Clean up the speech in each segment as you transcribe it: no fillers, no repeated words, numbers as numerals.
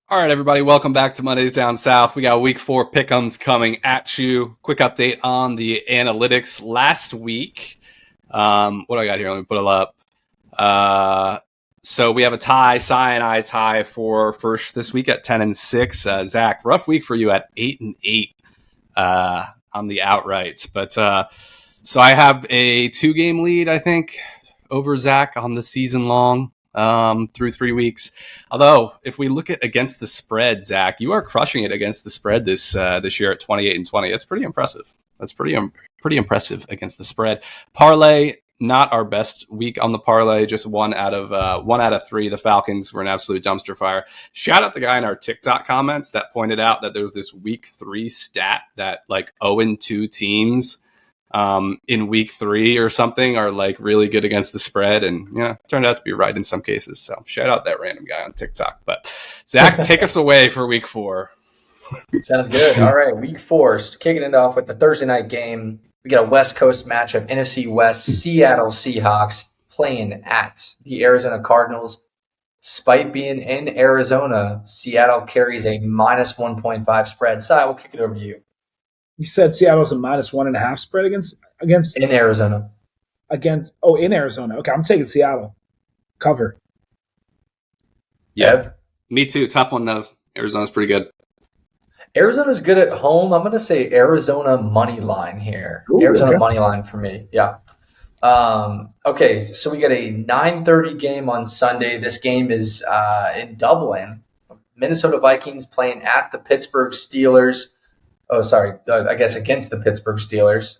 All right, everybody, welcome back to Mondays Down South. We got Week 4 Pick Ems coming at you. Quick update on the analytics last week. What do I got here? Let me put it up. So we have a tie, Cy and I tie for first this week at 10-6. Zach, rough week for you at 8-8 on the outrights. But so I have a 2-game lead, I think, over Zach on the season long. Through 3 weeks. Although, if we look at against the spread, Zach, you are crushing it against the spread this year at 28-20. That's pretty impressive. That's pretty impressive against the spread. Parlay, not our best week on the parlay. Just one out of 3. The Falcons were an absolute dumpster fire. Shout out the guy in our TikTok comments that pointed out that there's this week 3 stat that like 0-2 teams in week 3 or something are like really good against the spread, and turned out to be right in some cases. So shout out that random guy on TikTok. But Zach, take us away for week 4. Sounds good. All right, week 4, kicking it off with the Thursday night game. We got a West Coast matchup, NFC West, Seattle Seahawks playing at the Arizona Cardinals. Despite being in Arizona, Seattle carries a minus 1.5 spread. Si, we'll kick it over to you. You said Seattle's a minus 1.5 spread against in Arizona. In Arizona. Okay, I'm taking Seattle. Cover. Yeah. Me too. Tough one though. Arizona's pretty good. Arizona's good at home. I'm gonna say Arizona money line here. Ooh, Arizona money line for me. Yeah. Okay, so we got a 9:30 game on Sunday. This game is in Dublin. Minnesota Vikings playing at the Pittsburgh Steelers. Oh, sorry. I guess against the Pittsburgh Steelers.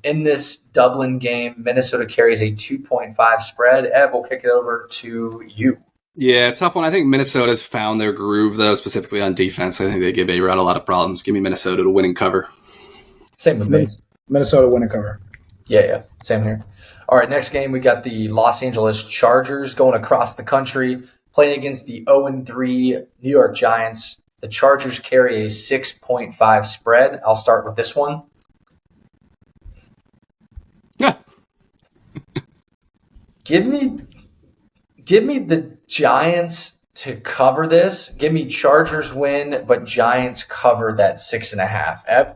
In this Dublin game, Minnesota carries a 2.5 spread. Ev, we'll kick it over to you. Yeah, tough one. I think Minnesota's found their groove, though, specifically on defense. I think they give A-Rod a lot of problems. Give me Minnesota to win and cover. Same with me. Minnesota win and cover. Yeah. Same here. All right, next game, we got the Los Angeles Chargers going across the country, playing against the 0-3 New York Giants. The Chargers carry a 6.5 spread. I'll start with this one. Yeah. Give me the Giants to cover this. Give me Chargers win, but Giants cover that 6.5. Ev?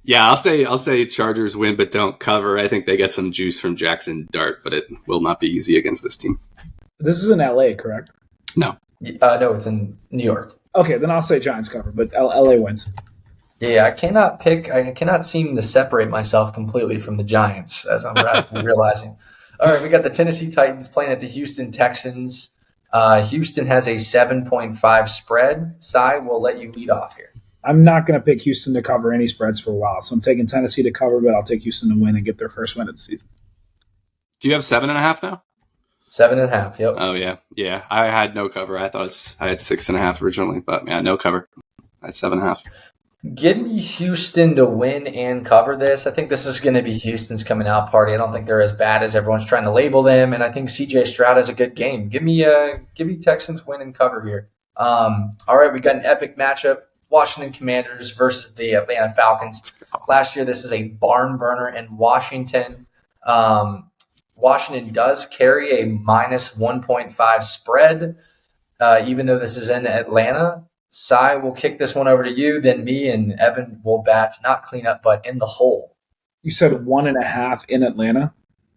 Yeah, I'll say Chargers win, but don't cover. I think they get some juice from Jackson Dart, but it will not be easy against this team. This is in LA, correct? No. No, it's in New York. Okay, then I'll say Giants cover, but LA wins. Yeah, I cannot seem to separate myself completely from the Giants, as I'm realizing. All right, we got the Tennessee Titans playing at the Houston Texans. Houston has a 7.5 spread. Cy, we'll let you lead off here. I'm not going to pick Houston to cover any spreads for a while, so I'm taking Tennessee to cover, but I'll take Houston to win and get their first win of the season. Do you have 7.5 now? 7.5, yep. Oh, yeah. Yeah, I had no cover. I had 6.5 originally, but yeah, no cover. I had 7.5. Give me Houston to win and cover this. I think this is going to be Houston's coming out party. I don't think they're as bad as everyone's trying to label them, and I think C.J. Stroud has a good game. Give me Texans win and cover here. All right, we got an epic matchup. Washington Commanders versus the Atlanta Falcons. Last year, this is a barn burner in Washington. Washington does carry a minus 1.5 spread, even though this is in Atlanta. Cy will kick this one over to you, then me and Evan will bat, not clean up, but in the hole. You said 1.5 in Atlanta?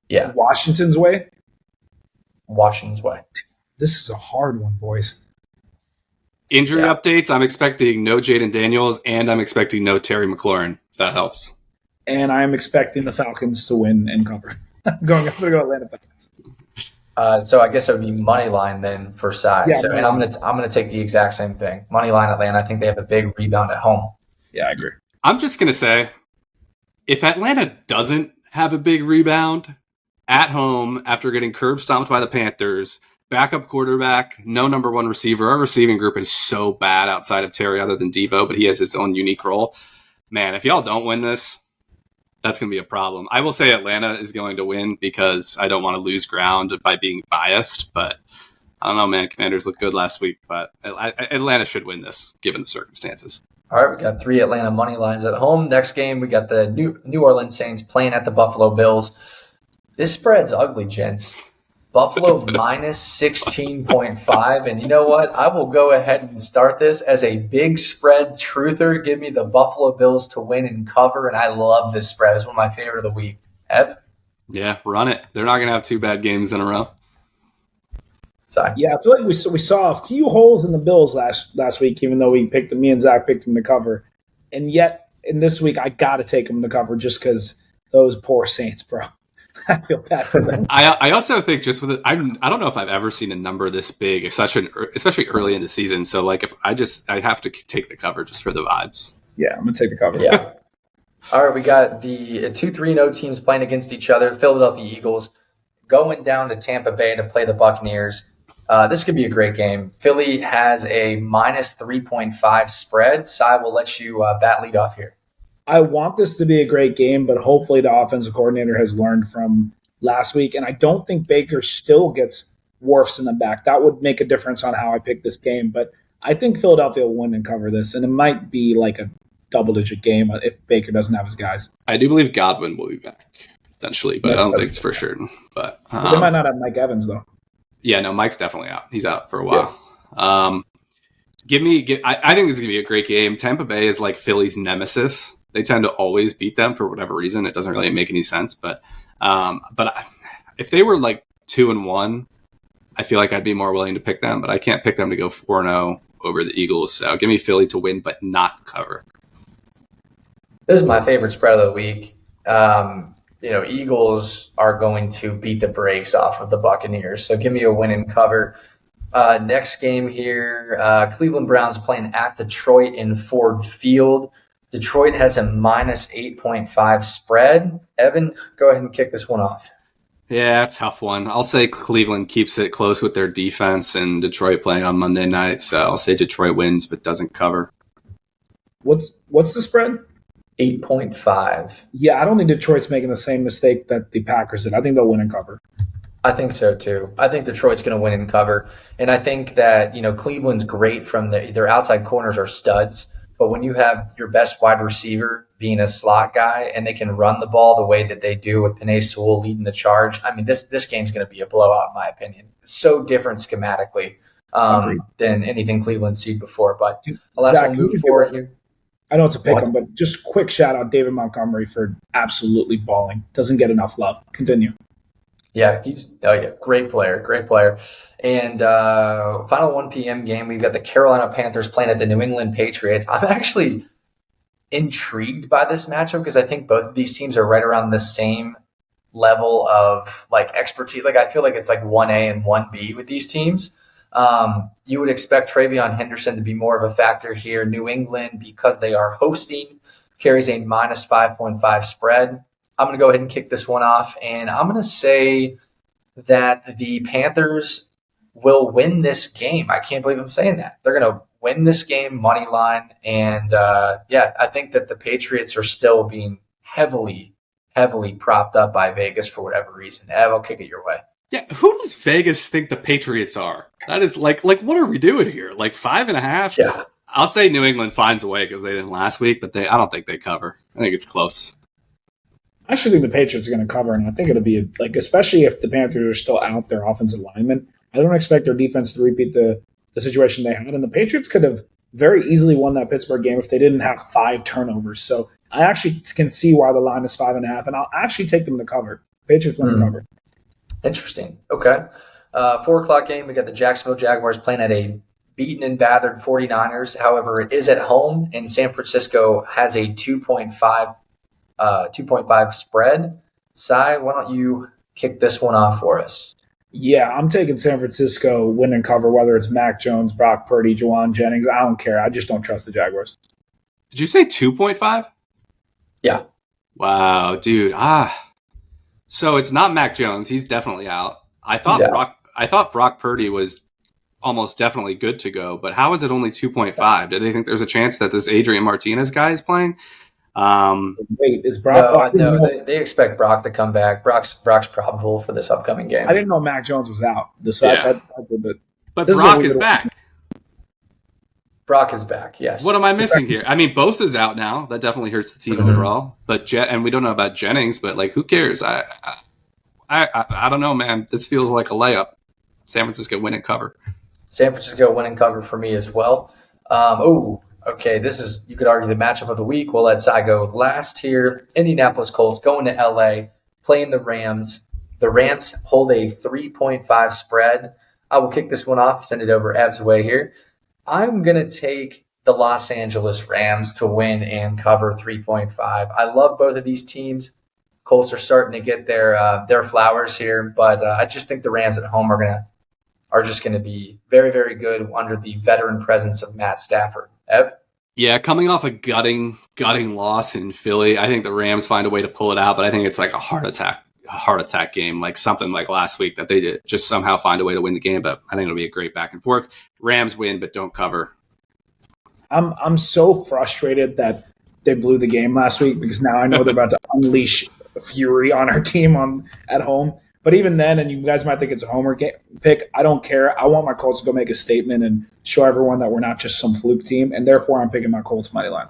Yeah. Washington's way? Washington's way. This is a hard one, boys. Injury updates, I'm expecting no Jaden Daniels, and I'm expecting no Terry McLaurin, if that helps. And I'm expecting the Falcons to win and cover. I'm going to go Atlanta Falcons. So I guess it would be money line then for Cy. Yeah, and I'm gonna take the exact same thing. Money line Atlanta. I think they have a big rebound at home. Yeah, I agree. I'm just gonna say, if Atlanta doesn't have a big rebound at home after getting curb stomped by the Panthers, backup quarterback, no number one receiver. Our receiving group is so bad outside of Terry other than Debo, but he has his own unique role. Man, if y'all don't win this, that's going to be a problem. I will say Atlanta is going to win because I don't want to lose ground by being biased, but I don't know, man. Commanders looked good last week, but Atlanta should win this given the circumstances. All right, we got 3 Atlanta money lines at home. Next game, we got the New Orleans Saints playing at the Buffalo Bills. This spread's ugly, gents. Buffalo minus 16.5. And you know what? I will go ahead and start this as a big spread truther. Give me the Buffalo Bills to win and cover. And I love this spread. It's one of my favorite of the week. Ev? Yeah, run it. They're not going to have 2 bad games in a row. Sorry. Yeah, I feel like we saw a few holes in the Bills last week, even though me and Zach picked them to cover. And yet, in this week, I got to take them to cover just because those poor Saints, bro. I feel bad for them. I also think just with it, I don't know if I've ever seen a number this big, especially early in the season. So like if I have to take the cover just for the vibes. Yeah, I'm gonna take the cover. Yeah. All right, we got the 2-3-0 teams playing against each other. Philadelphia Eagles going down to Tampa Bay to play the Buccaneers. This could be a great game. Philly has a minus 3.5 spread. Cy will let you bat lead off here. I want this to be a great game, but hopefully the offensive coordinator has learned from last week. And I don't think Baker still gets Wirfs in the back. That would make a difference on how I pick this game. But I think Philadelphia will win and cover this. And it might be like a double-digit game if Baker doesn't have his guys. I do believe Godwin will be back eventually, but I don't think it's for sure. But they might not have Mike Evans, though. Yeah, no, Mike's definitely out. He's out for a while. Yeah. I think this is going to be a great game. Tampa Bay is like Philly's nemesis. They tend to always beat them for whatever reason. It doesn't really make any sense. But if they were like 2-1, I feel like I'd be more willing to pick them. But I can't pick them to go 4-0 over the Eagles. So give me Philly to win, but not cover. This is my favorite spread of the week. Eagles are going to beat the brakes off of the Buccaneers. So give me a win and cover. Next game here, Cleveland Browns playing at Detroit in Ford Field. Detroit has a minus 8.5 spread. Evan, go ahead and kick this one off. Yeah, tough one. I'll say Cleveland keeps it close with their defense and Detroit playing on Monday night. So I'll say Detroit wins but doesn't cover. What's the spread? 8.5. Yeah, I don't think Detroit's making the same mistake that the Packers did. I think they'll win and cover. I think so too. I think Detroit's going to win and cover. And I think that, Cleveland's great from their outside corners are studs. But when you have your best wide receiver being a slot guy and they can run the ball the way that they do with Penei Sewell leading the charge, I mean, this game's going to be a blowout in my opinion. It's so different schematically than anything Cleveland's seen before. But I'll move forward here. I know it's a pick 'em, but just quick shout out David Montgomery for absolutely balling. Doesn't get enough love. Continue. Yeah, great player. And final 1 p.m. game, we've got the Carolina Panthers playing at the New England Patriots. I'm actually intrigued by this matchup because I think both of these teams are right around the same level of like expertise. Like I feel like it's like 1A and 1B with these teams. You would expect Travion Henderson to be more of a factor here. New England, because they are hosting, carries a minus 5.5 spread. I'm going to go ahead and kick this one off, and I'm going to say that the Panthers will win this game. I can't believe I'm saying that. They're going to win this game, money line, and I think that the Patriots are still being heavily propped up by Vegas for whatever reason. Ev, I'll kick it your way. Yeah, who does Vegas think the Patriots are? That is like what are we doing here? Like 5.5? Yeah. I'll say New England finds a way because they didn't last week, but I don't think they cover. I think it's close. I actually think the Patriots are going to cover, and I think it'll be especially if the Panthers are still out their offensive linemen. I don't expect their defense to repeat the situation they had, and the Patriots could have very easily won that Pittsburgh game if they didn't have 5 turnovers. So I actually can see why the line is 5.5, and I'll actually take them to cover. Patriots win to cover. Interesting. Okay. 4 o'clock game, we got the Jacksonville Jaguars playing at a beaten and battered 49ers. However, it is at home, and San Francisco has a 2.5 spread. Cy, why don't you kick this one off for us? Yeah, I'm taking San Francisco win and cover, whether it's Mac Jones, Brock Purdy, Juwan Jennings. I don't care. I just don't trust the Jaguars. Did you say 2.5? Yeah. Wow, dude. So it's not Mac Jones. He's definitely out. I thought I thought Brock Purdy was almost definitely good to go, but how is it only 2.5? Do they think there's a chance that this Adrian Martinez guy is playing? Wait, is Brock? No, they expect Brock to come back. Brock's probable for this upcoming game. I didn't know Mac Jones was out. But Brock is back. Brock is back, yes. What am I missing here? I mean, Bosa's out now. That definitely hurts the team overall. But and we don't know about Jennings, but like, who cares? I don't know, man. This feels like a layup. San Francisco win and cover. San Francisco win and cover for me as well. Okay. This is, you could argue, the matchup of the week. We'll let Cy go last here. Indianapolis Colts going to LA, playing the Rams. The Rams hold a 3.5 spread. I will kick this one off, send it over Ev's way here. I'm going to take the Los Angeles Rams to win and cover 3.5. I love both of these teams. Colts are starting to get their flowers here, but I just think the Rams at home are just going to be very, very good under the veteran presence of Matt Stafford. Ev? Yeah, coming off a gutting loss in Philly, I think the Rams find a way to pull it out, but I think it's like a heart attack game, like something like last week that they did just somehow find a way to win the game. But I think it'll be a great back and forth. Rams win, but don't cover. I'm so frustrated that they blew the game last week because now I know they're about to unleash fury on our team at home. But even then, and you guys might think it's a homer pick, I don't care. I want my Colts to go make a statement and show everyone that we're not just some fluke team, and therefore I'm picking my Colts money line.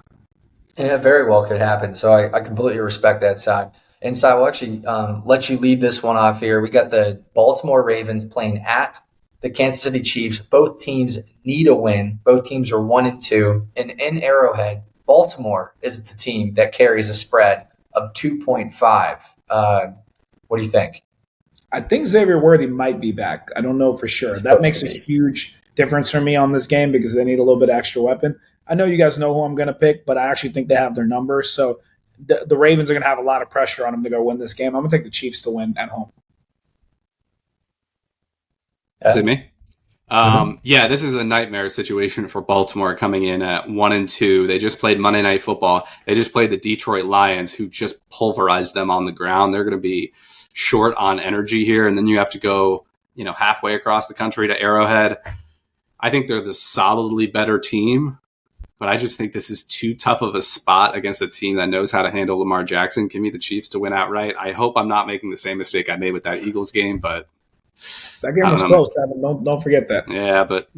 Yeah, very well could happen. So I completely respect that side. And so I will actually let you lead this one off here. We got the Baltimore Ravens playing at the Kansas City Chiefs. Both teams need a win. Both teams are 1-2. And in Arrowhead, Baltimore is the team that carries a spread of 2.5. What do you think? I think Xavier Worthy might be back. I don't know for sure. That makes a huge difference for me on this game because they need a little bit of extra weapon. I know you guys know who I'm going to pick, but I actually think they have their numbers. So the Ravens are going to have a lot of pressure on them to go win this game. I'm going to take the Chiefs to win at home. Is it me? Yeah, this is a nightmare situation for Baltimore coming in at 1-2. They just played Monday Night Football. They just played the Detroit Lions, who just pulverized them on the ground. They're going to be short on energy here, and then you have to go, halfway across the country to Arrowhead. I think they're the solidly better team, but I just think this is too tough of a spot against a team that knows how to handle Lamar Jackson. Give me the Chiefs to win outright. I hope I'm not making the same mistake I made with that Eagles game, but that game was close, Evan. Don't forget that. Yeah, but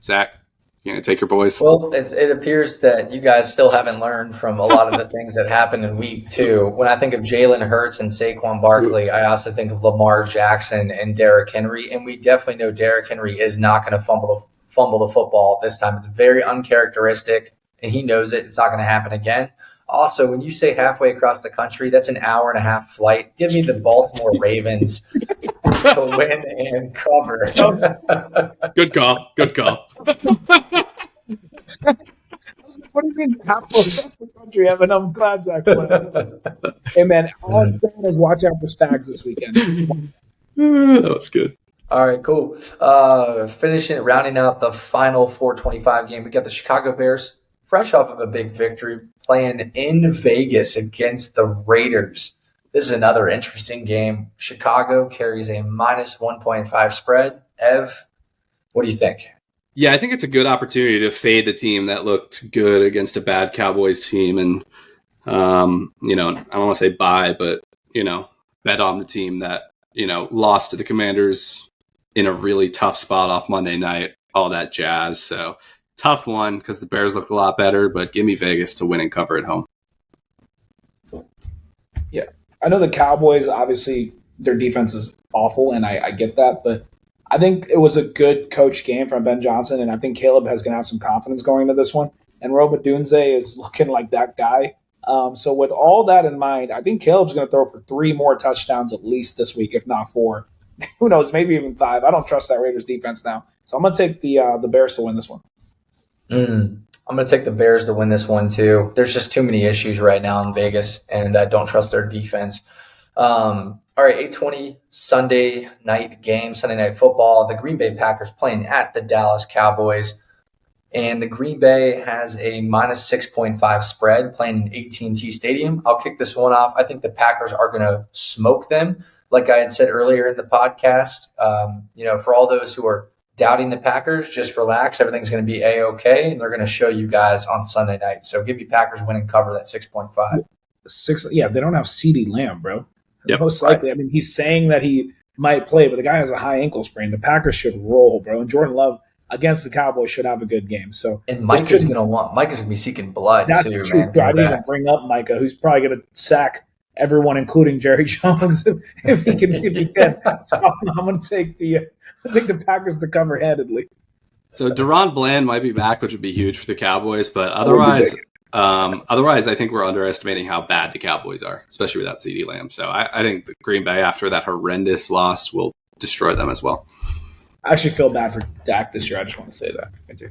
Zach, you gonna take your boys? Well, it appears that you guys still haven't learned from a lot of the things that happened in week 2. When I think of Jalen Hurts and Saquon Barkley, I also think of Lamar Jackson and Derrick Henry, and we definitely know Derrick Henry is not going to fumble the football this time. It's very uncharacteristic, and he knows it. It's not going to happen again. Also, when you say halfway across the country, that's an hour-and-a-half flight. Give me the Baltimore Ravens to win and cover. Good call. Good call. What do you mean halfway across the country, Evan? I'm glad Zach played. Hey, man, all I'm saying is watch out for Spags this weekend. That was good. All right, cool. Rounding out the final 425 game, we got the Chicago Bears, fresh off of a big victory, playing in Vegas against the Raiders. This is another interesting game. Chicago carries a minus 1.5 spread. Ev, what do you think? Yeah, I think it's a good opportunity to fade the team that looked good against a bad Cowboys team. And, I don't want to say buy, but, bet on the team that, lost to the Commanders in a really tough spot off Monday night, all that jazz. So tough one because the Bears look a lot better, but give me Vegas to win and cover at home. Yeah. I know the Cowboys, obviously, their defense is awful, and I get that, but I think it was a good coach game from Ben Johnson, and I think Caleb is going to have some confidence going into this one. And Robert Dunze is looking like that guy. So with all that in mind, I think Caleb's going to throw for 3 more touchdowns at least this week, if not 4. Who knows, maybe even 5. I don't trust that Raiders defense now. So I'm going to take the Bears to win this one. I'm going to take the Bears to win this one too. There's just too many issues right now in Vegas, and I don't trust their defense. All right, 8:20 Sunday night game, Sunday Night Football. The Green Bay Packers playing at the Dallas Cowboys. And the Green Bay has a minus 6.5 spread playing in AT&T Stadium. I'll kick this one off. I think the Packers are going to smoke them. like I had said earlier in the podcast, for all those who are doubting the Packers, just relax. Everything's going to be A-okay, and they're going to show you guys on Sunday night. So give me Packers win and cover that 6.5. They don't have CeeDee Lamb, bro. Yep. Most likely. I mean, he's saying that he might play, but the guy has a high ankle sprain. The Packers should roll, bro. And Jordan Love against the Cowboys should have a good game. So, and Micah's going to be seeking blood too, man. I didn't even bring up Micah, who's probably going to sack everyone, including Jerry Jones, if he can. So I'm going to take the Packers to cover handedly. So Deron Bland might be back, which would be huge for the Cowboys, but otherwise, I think we're underestimating how bad the Cowboys are, especially without CeeDee Lamb. So I think the Green Bay, after that horrendous loss, will destroy them as well. I actually feel bad for Dak this year. I just want to say that. I do.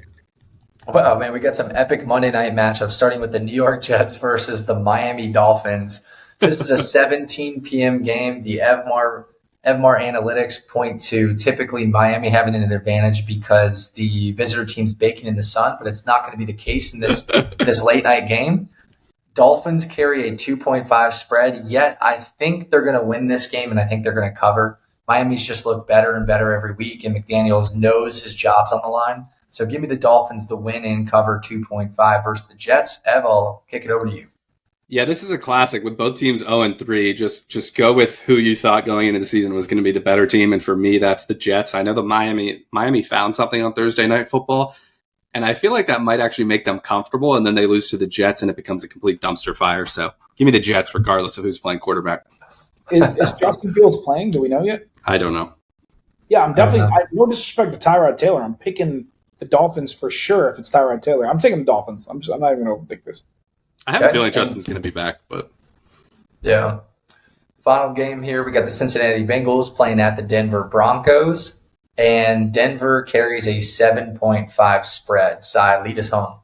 Well, man, we got some epic Monday night matchups, starting with the New York Jets versus the Miami Dolphins. This is a 17 p.m. game. The Evmar analytics point to typically Miami having an advantage because the visitor team's baking in the sun, but it's not going to be the case in this late night game. Dolphins carry a 2.5 spread, yet I think they're going to win this game, and I think they're going to cover. Miami's just looked better and better every week, and McDaniels knows his job's on the line. So give me the Dolphins to win and cover 2.5 versus the Jets. Ev, I'll kick it over to you. Yeah, this is a classic with both teams 0-3. Just go with who you thought going into the season was going to be the better team, and for me, that's the Jets. I know the Miami found something on Thursday Night Football, and I feel like that might actually make them comfortable, and then they lose to the Jets, and it becomes a complete dumpster fire. So give me the Jets regardless of who's playing quarterback. Is Justin Fields playing? Do we know yet? I don't know. Yeah, I'm definitely – no disrespect to Tyrod Taylor. I'm picking the Dolphins for sure if it's Tyrod Taylor. I'm taking the Dolphins. I'm not even going to overthink this. I have a feeling Justin's going to be back, but yeah. Final game here, we got the Cincinnati Bengals playing at the Denver Broncos, and Denver carries a 7.5 spread. Cy, lead us home.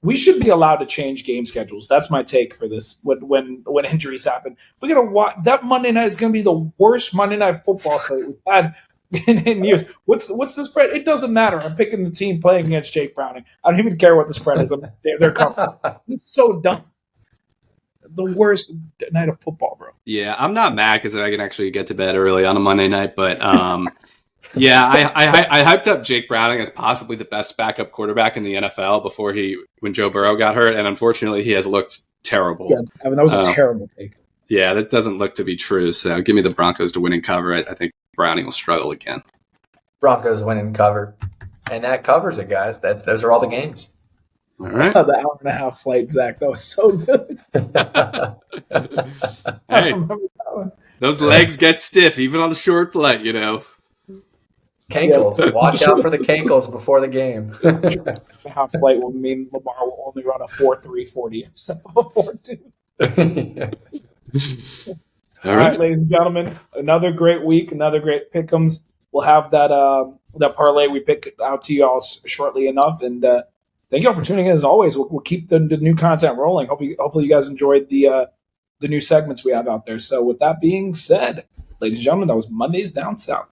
We should be allowed to change game schedules. That's my take for this. When injuries happen, we're gonna watch that Monday night is going to be the worst Monday Night Football slate we've had in years. What's the spread? It doesn't matter. I'm picking the team playing against Jake Browning. I don't even care what the spread is. They're coming. It's so dumb. The worst night of football, bro. Yeah, I'm not mad because I can actually get to bed early on a Monday night. But yeah, I hyped up Jake Browning as possibly the best backup quarterback in the NFL when Joe Burrow got hurt, and unfortunately, he has looked terrible. Yeah, I mean that was a terrible take. Yeah, that doesn't look to be true. So give me the Broncos to win and cover. I think Browning will struggle again. Broncos win and cover. And that covers it, guys. Those are all the games. All right. The hour and a half flight, Zach. That was so good. Hey, those legs get stiff even on the short flight, you know. Cankles. Yeah. Watch out for the cankles before the game. Half flight will mean Lamar will only run a 4.340 instead of a 4.2. All right, ladies and gentlemen, another great week, another great pick'ems. We'll have that parlay we pick out to you all shortly enough, and thank you all for tuning in. As always, we'll keep the new content rolling. Hopefully, you guys enjoyed the new segments we have out there. So, with that being said, ladies and gentlemen, that was Mondays Down South.